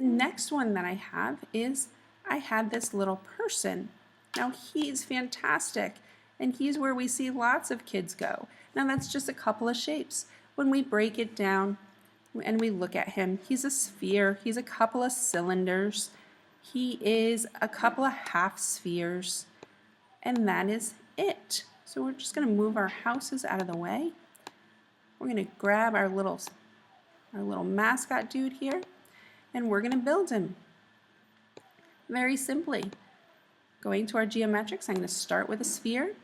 next one that I have is I had this little person. Now he's fantastic, and he's where we see lots of kids go. Now that's just a couple of shapes. When we break it down and we look at him, he's a sphere, he's a couple of cylinders, he is a couple of half spheres, and that is it. So we're just going to move our houses out of the way. We're going to grab our little mascot dude here, and we're going to build him. Very simply. Going to our geometrics, I'm going to start with a sphere.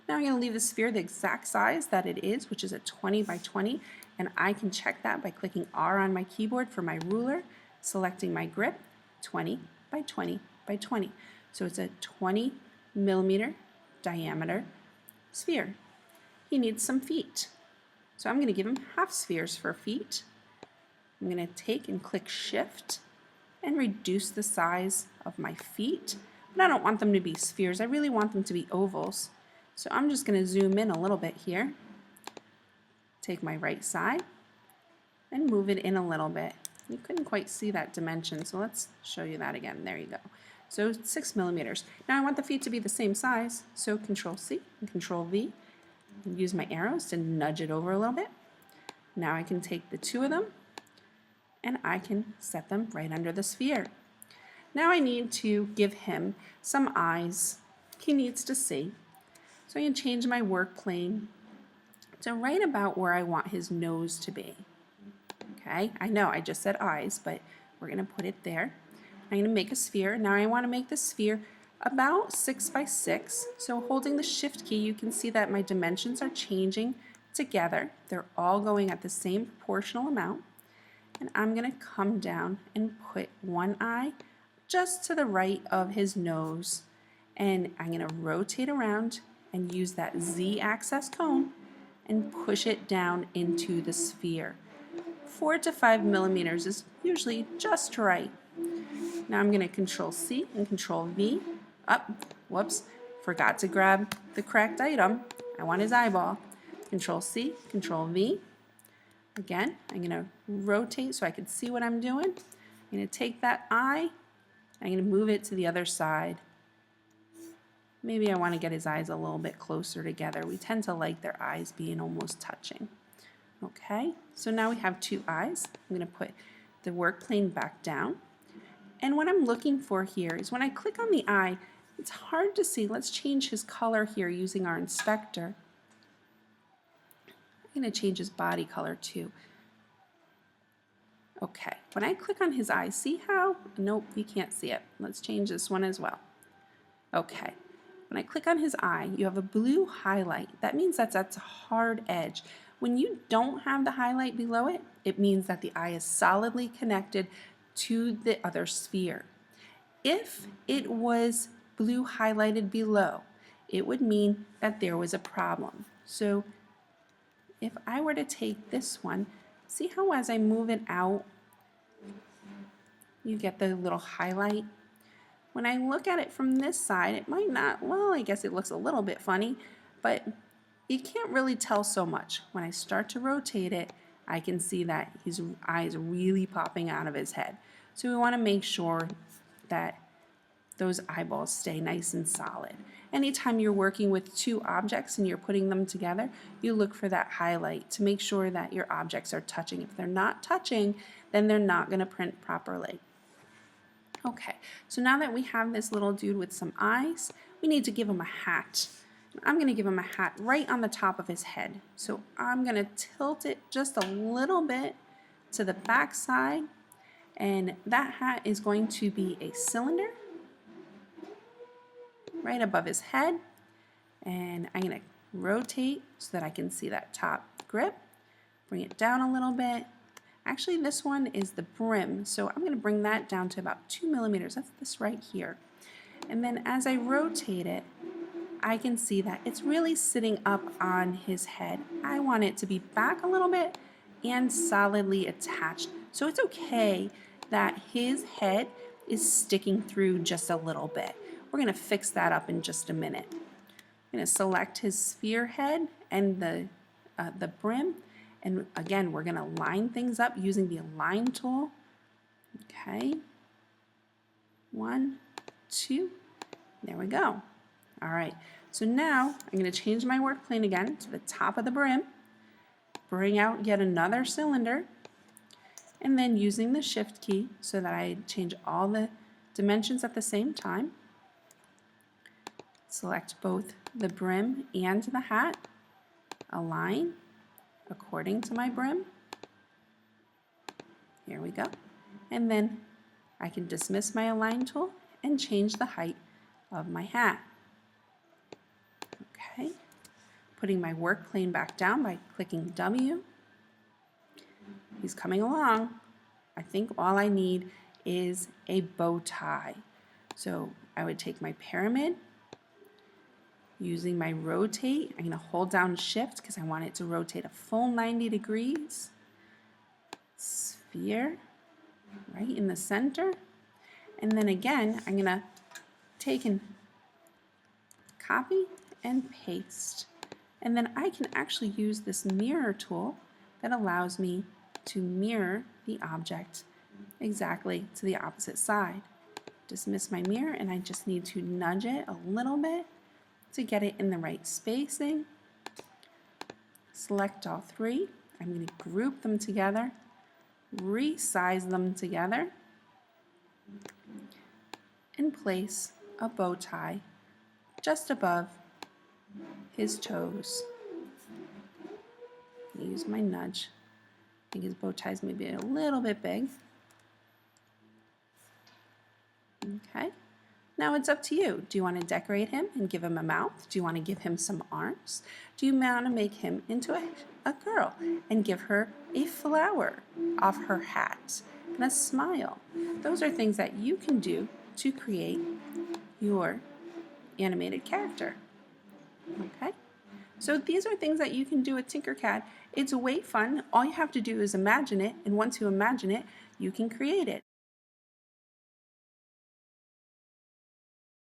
Now I'm going to leave the sphere the exact size that it is, which is a 20 by 20, and I can check that by clicking R on my keyboard for my ruler, selecting my grip, 20 by 20 by 20. So it's a 20 millimeter diameter sphere. He needs some feet. So I'm going to give him half spheres for feet. I'm going to take and click Shift and reduce the size of my feet. But I don't want them to be spheres. I really want them to be ovals. So I'm just going to zoom in a little bit here. Take my right side and move it in a little bit. You couldn't quite see that dimension, so let's show you that again. There you go. So 6 millimeters. Now I want the feet to be the same size, so Control C and Control V. And use my arrows to nudge it over a little bit. Now I can take the two of them and I can set them right under the sphere. Now I need to give him some eyes. He needs to see. So I can change my work plane to right about where I want his nose to be. Okay, I know I just said eyes, but we're going to put it there. I'm going to make a sphere. Now I want to make the sphere about 6 by 6. So holding the Shift key, you can see that my dimensions are changing together. They're all going at the same proportional amount. And I'm going to come down and put one eye just to the right of his nose. And I'm going to rotate around and use that Z-axis cone and push it down into the sphere. 4 to 5 millimeters is usually just right. Now I'm going to Control C and Control V. Whoops, forgot to grab the correct item. I want his eyeball. Control C, Control V. Again, I'm going to rotate so I can see what I'm doing. I'm going to take that eye, I'm going to move it to the other side. Maybe I want to get his eyes a little bit closer together. We tend to like their eyes being almost touching. Okay, so now we have two eyes. I'm going to put the work plane back down. And what I'm looking for here is when I click on the eye, it's hard to see. Let's change his color here using our inspector. I'm going to change his body color too. Okay, when I click on his eye, see how? Nope, you can't see it. Let's change this one as well. Okay, when I click on his eye, you have a blue highlight. That means that's a hard edge. When you don't have the highlight below it, it means that the eye is solidly connected to the other sphere. If it was blue highlighted below, it would mean that there was a problem. So if I were to take this one, see how as I move it out, you get the little highlight? When I look at it from this side, it might not, well, I guess it looks a little bit funny, but you can't really tell so much. When I start to rotate it, I can see that his eyes are really popping out of his head. So we want to make sure that those eyeballs stay nice and solid. Anytime you're working with two objects and you're putting them together, you look for that highlight to make sure that your objects are touching. If they're not touching, then they're not going to print properly. Okay, so now that we have this little dude with some eyes, we need to give him a hat. I'm going to give him a hat right on the top of his head. So I'm going to tilt it just a little bit to the back side, and that hat is going to be a cylinder right above his head, and I'm going to rotate so that I can see that top grip. Bring it down a little bit. Actually, this one is the brim, so I'm going to bring that down to about 2 millimeters. That's this right here. And then as I rotate it, I can see that it's really sitting up on his head. I want it to be back a little bit and solidly attached. So it's okay that his head is sticking through just a little bit. We're going to fix that up in just a minute. I'm going to select his sphere head and the brim. And again, we're going to line things up using the Align tool. Okay, 1, 2, there we go. All right, so now I'm going to change my work plane again to the top of the brim, bring out yet another cylinder, and then using the shift key so that I change all the dimensions at the same time, select both the brim and the hat, align according to my brim. Here we go. And then I can dismiss my align tool and change the height of my hat. Okay, putting my work plane back down by clicking W. He's coming along. I think all I need is a bow tie. So I would take my pyramid, using my rotate, I'm going to hold down shift because I want it to rotate a full 90 degrees. Sphere right in the center. And then again, I'm going to take and copy and paste. And then I can actually use this mirror tool that allows me to mirror the object exactly to the opposite side. Dismiss my mirror and I just need to nudge it a little bit to get it in the right spacing. Select all three. I'm going to group them together, resize them together, and place a bow tie just above his toes. Use my nudge. I think his bow tie is maybe a little bit big. Okay, now it's up to you. Do you want to decorate him and give him a mouth? Do you want to give him some arms? Do you want to make him into a girl and give her a flower off her hat and a smile? Those are things that you can do to create your animated character. Okay, so these are things that you can do with Tinkercad. It's way fun. All you have to do is imagine it, and once you imagine it, you can create it.